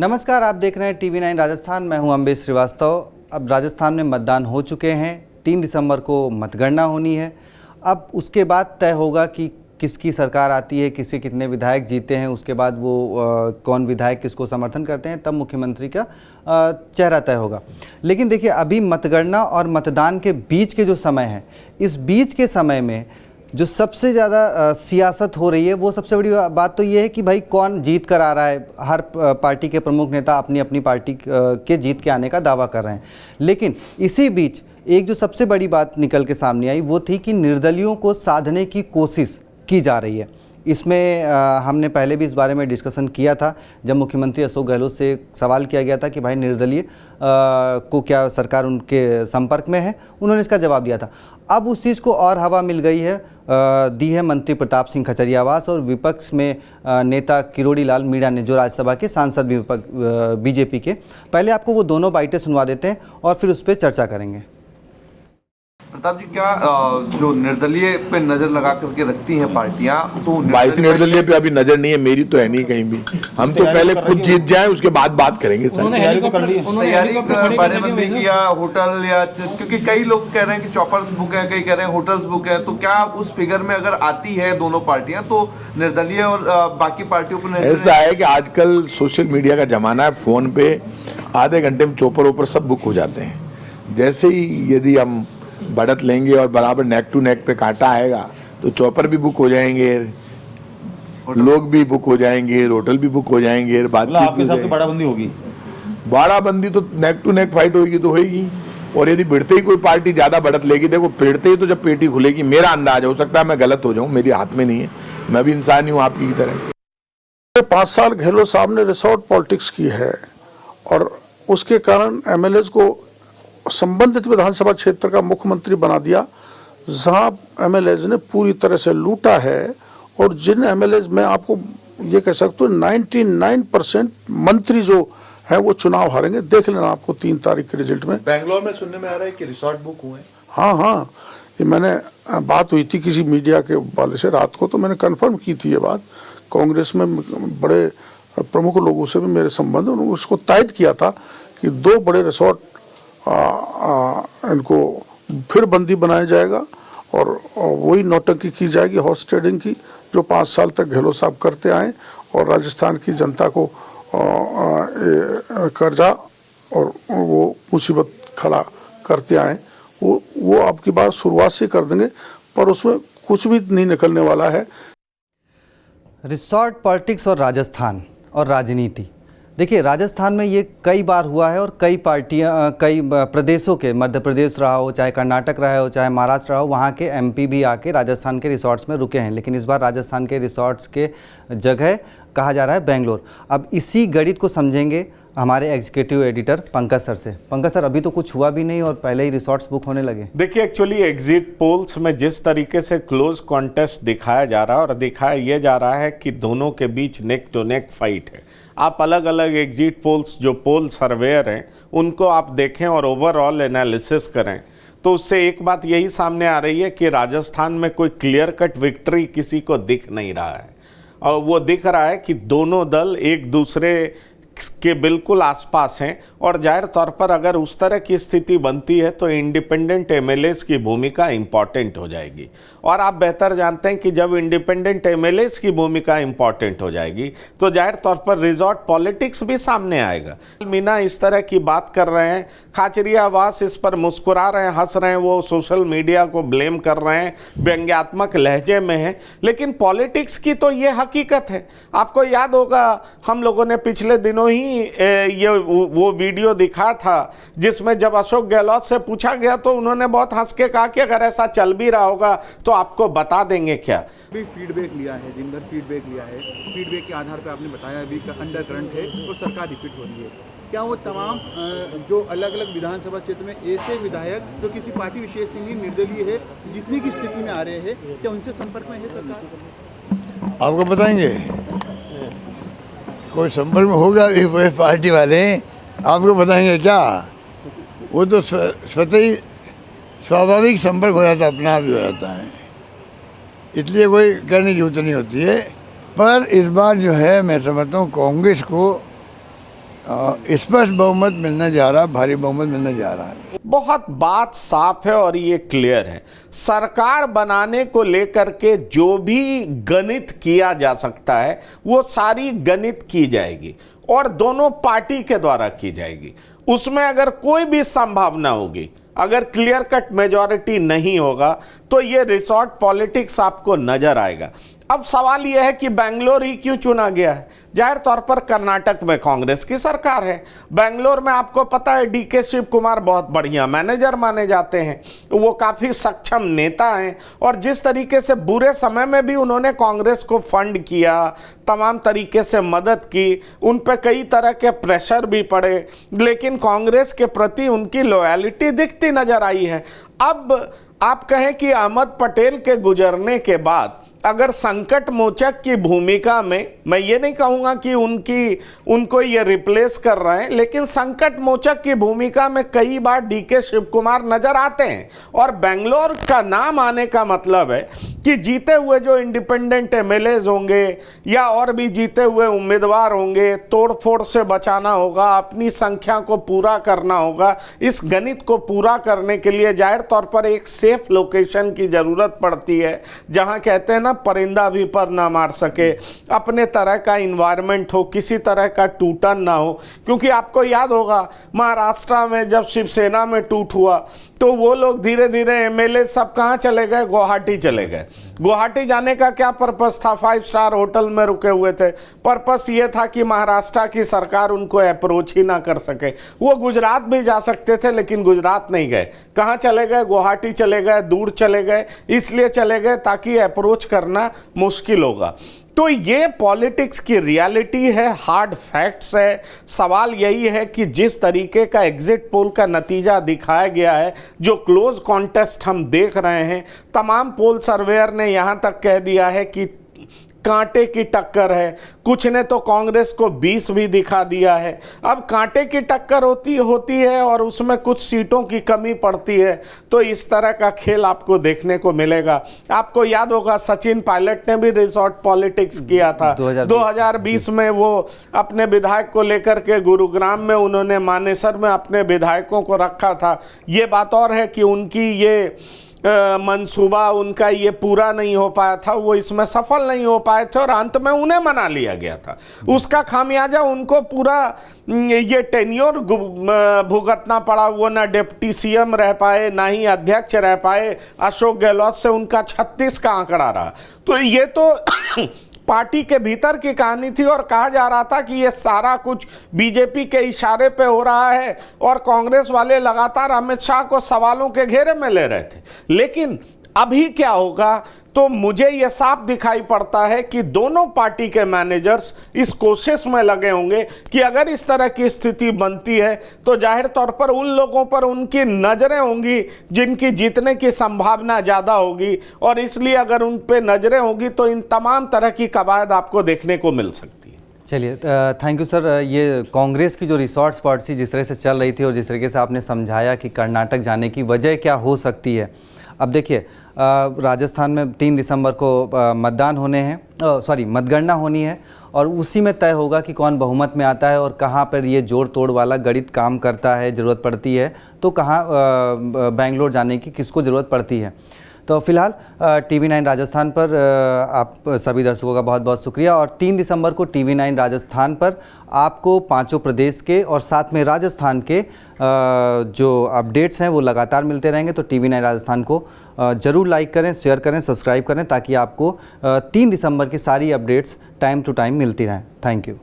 नमस्कार, आप देख रहे हैं TV9 राजस्थान। मैं हूं अम्बेश श्रीवास्तव। अब राजस्थान में मतदान हो चुके हैं, 3 दिसंबर को मतगणना होनी है। अब उसके बाद तय होगा कि किसकी सरकार आती है, किसके कितने विधायक जीते हैं, उसके बाद वो कौन विधायक किसको समर्थन करते हैं, तब मुख्यमंत्री का चेहरा तय होगा। लेकिन देखिए, अभी मतगणना और मतदान के बीच के जो समय है, इस बीच के समय में जो सबसे ज़्यादा सियासत हो रही है, वो सबसे बड़ी बात तो ये है कि भाई कौन जीत कर आ रहा है। हर पार्टी के प्रमुख नेता अपनी अपनी पार्टी के जीत के आने का दावा कर रहे हैं। लेकिन इसी बीच एक जो सबसे बड़ी बात निकल के सामने आई वो थी कि निर्दलियों को साधने की कोशिश की जा रही है। इसमें हमने पहले भी इस बारे में डिस्कशन किया था, जब मुख्यमंत्री अशोक गहलोत से सवाल किया गया था कि भाई निर्दलीय को क्या सरकार उनके संपर्क में है। उन्होंने इसका जवाब दिया था। अब उस चीज़ को और हवा मिल गई है, दी है मंत्री प्रताप सिंह खचरियावास और विपक्ष में नेता किरोड़ी लाल मीणा ने, जो राज्यसभा के सांसद भी बीजेपी के। पहले आपको वो दोनों बाइटें सुनवा देते हैं और फिर उस पर चर्चा करेंगे। प्रताप जी, क्या जो निर्दलीय पे नजर लगा करके रखती हैं पार्टियां, तो 22 निर्दलीय पे अभी नजर नहीं है, मेरी तो है नहीं कहीं भी। हम तो पहले खुद जीत जाएं, उसके बाद बात करेंगे। तैयारी के बारे में भी किया, होटल या, क्योंकि कई लोग कह रहे हैं कि चॉपर्स बुक है, कई कह रहे हैं होटल्स बुक है, तो क्या उस फिगर में अगर आती है दोनों पार्टियां तो निर्दलीय और बाकी पार्टियों को? ऐसा है कि आजकल सोशल मीडिया का जमाना है, फोन पे आधे घंटे में चौपर ऊपर सब बुक हो जाते हैं। जैसे ही यदि हम बढ़त लेंगे और बराबर नेक टू नेक पे कांटा आएगा तो चौपर भी बुक हो जाएंगे, लोग भी बुक हो जाएंगे, होटल भी बुक हो जाएंगे, बातचीत भी होगी। बाड़ाबंदी होगी, बाड़ाबंदी तो नेक टू नेक फाइट होगी तो होगी। और यदि भिड़ते ही कोई पार्टी ज्यादा बढ़त लेगी, देखो भिड़ते ही तो जब पेटी खुलेगी, मेरा अंदाज हो सकता है मैं गलत हो जाऊं, मेरे हाथ में नहीं है, मैं भी इंसान ही हूं आपकी तरह। 5 साल गहलोत साहब ने रिसोर्ट पॉलिटिक्स की है और उसके कारण एमएलएज को संबंधित विधानसभा क्षेत्र का मुख्यमंत्री बना दिया, जहां एमएलएज ने पूरी तरह से लूटा है। और जिन एमएलएज में आपको ये कह सकते हो 99% मंत्री जो है वो चुनाव हारेंगे। देख लेना आपको 3 तारीख के रिजल्ट में। बेंगलोर में सुनने में आ रहा है कि रिसोर्ट बुक हुए। हाँ, ये मैंने बात हुई थी किसी मीडिया के वाले से रात को, तो मैंने कन्फर्म की थी ये बात। कांग्रेस में बड़े प्रमुख लोगों से भी मेरे संबंध, उन्होंने उसको तायद किया था कि 2 बड़े रिसोर्ट इनको फिर बंदी बनाया जाएगा और वही नौटंकी की जाएगी हॉर्स ट्रेडिंग की, जो 5 साल तक गहलोत साहब करते आए और राजस्थान की जनता को कर्जा और वो मुसीबत खड़ा करते आए। वो अब की बार शुरुआत से कर देंगे, पर उसमें कुछ भी नहीं निकलने वाला है। रिसोर्ट पॉलिटिक्स और राजस्थान और राजनीति, देखिए राजस्थान में ये कई बार हुआ है और कई पार्टियां, कई प्रदेशों के, मध्य प्रदेश रहा हो, चाहे कर्नाटक रहा हो, चाहे महाराष्ट्र रहा हो, वहाँ के MP भी आके राजस्थान के रिसोर्ट्स में रुके हैं। लेकिन इस बार राजस्थान के रिसोर्ट्स के जगह कहा जा रहा है बेंगलोर। अब इसी गणित को समझेंगे हमारे एग्जीक्यूटिव एडिटर पंकज सर से। पंकज सर, अभी तो कुछ हुआ भी नहीं और पहले ही रिसोर्ट्स बुक होने लगे। देखिए एक्चुअली एग्जिट पोल्स में जिस तरीके से क्लोज कॉन्टेस्ट दिखाया जा रहा है और दिखाया ये जा रहा है कि दोनों के बीच नेक टू नेक फाइट है। आप अलग अलग एग्जिट पोल्स, जो पोल सर्वेयर हैं, उनको आप देखें और ओवरऑल एनालिसिस करें तो उससे एक बात यही सामने आ रही है कि राजस्थान में कोई क्लियर कट विक्ट्री किसी को दिख नहीं रहा है। और वो दिख रहा है कि दोनों दल एक दूसरे के बिल्कुल आसपास हैं और जाहिर तौर पर अगर उस तरह की स्थिति बनती है तो इंडिपेंडेंट एमएलएस की भूमिका इंपॉर्टेंट हो जाएगी। और आप बेहतर जानते हैं कि जब इंडिपेंडेंट एमएलएस की भूमिका इंपॉर्टेंट हो जाएगी तो जाहिर तौर पर रिजॉर्ट पॉलिटिक्स भी सामने आएगा। मीना इस तरह की बात कर रहे हैं, खाचरियावास इस पर मुस्कुरा रहे हैं, हंस रहे हैं, वो सोशल मीडिया को ब्लेम कर रहे हैं, व्यंग्यात्मक लहजे में है। लेकिन पॉलिटिक्स की तो ये हकीकत है। आपको याद होगा हम लोगों ने पिछले दिनों ही ये वो वीडियो दिखा था जिसमें जब अशोक गहलोत से पूछा गया तो उन्होंने बहुत हंस के कहा कि अगर ऐसा चल भी रहा होगा तो आपको बता देंगे। क्या भी फीडबैक लिया है, दिन भर फीडबैक लिया है, फीडबैक के आधार पर आपने बताया अभी अंडर करंट है तो सरकार रिपीट हो रही है। क्या वो तमाम जो अलग अलग विधानसभा क्षेत्र में ऐसे विधायक जो किसी पार्टी विशेष से नहीं, निर्दलीय है, जीतने की स्थिति में आ रहे हैं, क्या उनसे संपर्क में है सरकार? आपको बताएंगे कोई संपर्क में होगा भी, पूरे पार्टी वाले आपको बताएंगे क्या? वो तो स्वतः ही स्वाभाविक संपर्क हो जाता, अपना आप ही हो जाता है, इसलिए कोई करने की जरूरत नहीं होती है। पर इस बार जो है मैं समझता हूँ कांग्रेस को स्पष्ट बहुमत मिलने जा रहा है, भारी बहुमत मिलने जा रहा है। बहुत बात साफ है और ये क्लियर है, सरकार बनाने को लेकर के जो भी गणित किया जा सकता है वो सारी गणित की जाएगी और दोनों पार्टी के द्वारा की जाएगी। उसमें अगर कोई भी संभावना होगी, अगर क्लियर कट मेजॉरिटी नहीं होगा तो ये रिसोर्ट पॉलिटिक्स आपको नजर आएगा। अब सवाल यह है कि बेंगलोर ही क्यों चुना गया है? जाहिर तौर पर कर्नाटक में कांग्रेस की सरकार है, बेंगलोर में आपको पता है डीके शिव कुमार बहुत बढ़िया मैनेजर माने जाते हैं, वो काफ़ी सक्षम नेता हैं और जिस तरीके से बुरे समय में भी उन्होंने कांग्रेस को फंड किया, तमाम तरीके से मदद की, उन पर कई तरह के प्रेशर भी पड़े, लेकिन कांग्रेस के प्रति उनकी लॉयल्टी दिखती नजर आई है। अब आप कहें कि अहमद पटेल के गुजरने के बाद अगर संकट मोचक की भूमिका में, मैं ये नहीं कहूँगा कि उनको ये रिप्लेस कर रहे हैं, लेकिन संकट मोचक की भूमिका में कई बार डीके शिव कुमार नजर आते हैं और बेंगलोर का नाम आने का मतलब है कि जीते हुए जो इंडिपेंडेंट एमएलएज होंगे या और भी जीते हुए उम्मीदवार होंगे, तोड़फोड़ से बचाना होगा, अपनी संख्या को पूरा करना होगा। इस गणित को पूरा करने के लिए जाहिर तौर पर एक सेफ लोकेशन की ज़रूरत पड़ती है, जहां कहते हैं ना परिंदा भी पर ना मार सके, अपने तरह का इन्वायरमेंट हो, किसी तरह का टूटन ना हो। क्योंकि आपको याद होगा महाराष्ट्र में जब शिवसेना में टूट हुआ तो वो लोग धीरे धीरे एमएलए सब कहाँ चले गए? गुवाहाटी चले गए। गुवाहाटी जाने का क्या पर्पस था? 5 स्टार होटल में रुके हुए थे। पर्पस ये था कि महाराष्ट्र की सरकार उनको अप्रोच ही ना कर सके। वो गुजरात भी जा सकते थे लेकिन गुजरात नहीं गए। कहाँ चले गए? गुवाहाटी चले गए, दूर चले गए। इसलिए चले गए ताकि अप्रोच करना मुश्किल होगा। तो ये पॉलिटिक्स की रियलिटी है, हार्ड फैक्ट्स है। सवाल यही है कि जिस तरीके का एग्जिट पोल का नतीजा दिखाया गया है, जो क्लोज कॉन्टेस्ट हम देख रहे हैं, तमाम पोल सर्वेयर ने यहाँ तक कह दिया है कि कांटे की टक्कर है। कुछ ने तो कांग्रेस को 20 भी दिखा दिया है। अब कांटे की टक्कर होती है और उसमें कुछ सीटों की कमी पड़ती है, तो इस तरह का खेल आपको देखने को मिलेगा। आपको याद होगा सचिन पायलट ने भी रिसोर्ट पॉलिटिक्स किया था 2020 में। वो अपने विधायक को लेकर के गुरुग्राम में उन्होंने मानेसर में अपने विधायकों को रखा था। ये बात और है कि उनकी ये मंसूबा उनका ये पूरा नहीं हो पाया था, वो इसमें सफल नहीं हो पाए थे और अंत में उन्हें मना लिया गया था। उसका खामियाजा उनको पूरा ये टेन्योर भुगतना पड़ा। वो ना डिप्टी सीएम रह पाए, ना ही अध्यक्ष रह पाए। अशोक गहलोत से उनका 36 का आंकड़ा रहा। तो ये तो पार्टी के भीतर की कहानी थी और कहा जा रहा था कि ये सारा कुछ बीजेपी के इशारे पे हो रहा है और कांग्रेस वाले लगातार अमित शाह को सवालों के घेरे में ले रहे थे। लेकिन अभी क्या होगा? तो मुझे यह साफ दिखाई पड़ता है कि दोनों पार्टी के मैनेजर्स इस कोशिश में लगे होंगे कि अगर इस तरह की स्थिति बनती है तो जाहिर तौर पर उन लोगों पर उनकी नज़रें होंगी जिनकी जीतने की संभावना ज़्यादा होगी, और इसलिए अगर उन पे नज़रें होंगी तो इन तमाम तरह की कवायद आपको देखने को मिल सकती है। चलिए, थैंक यू सर। ये कांग्रेस की जो रिसोर्ट पॉलिसी जिस तरह से चल रही थी और जिस तरीके से आपने समझाया कि कर्नाटक जाने की वजह क्या हो सकती है। अब देखिए, राजस्थान में 3 दिसंबर को मतदान होने हैं, मतगणना होनी है और उसी में तय होगा कि कौन बहुमत में आता है और कहाँ पर ये जोड़ तोड़ वाला गणित काम करता है, ज़रूरत पड़ती है तो कहाँ बेंगलोर जाने की किसको ज़रूरत पड़ती है। तो फिलहाल TV9 राजस्थान पर आप सभी दर्शकों का बहुत बहुत शुक्रिया। और 3 दिसंबर को TV9 राजस्थान पर आपको 5 प्रदेश के और साथ में राजस्थान के जो अपडेट्स हैं वो लगातार मिलते रहेंगे। तो TV9 राजस्थान को ज़रूर लाइक करें, शेयर करें, सब्सक्राइब करें ताकि आपको 3 दिसंबर की सारी अपडेट्स टाइम टू टाइम मिलती रहें। Thank you.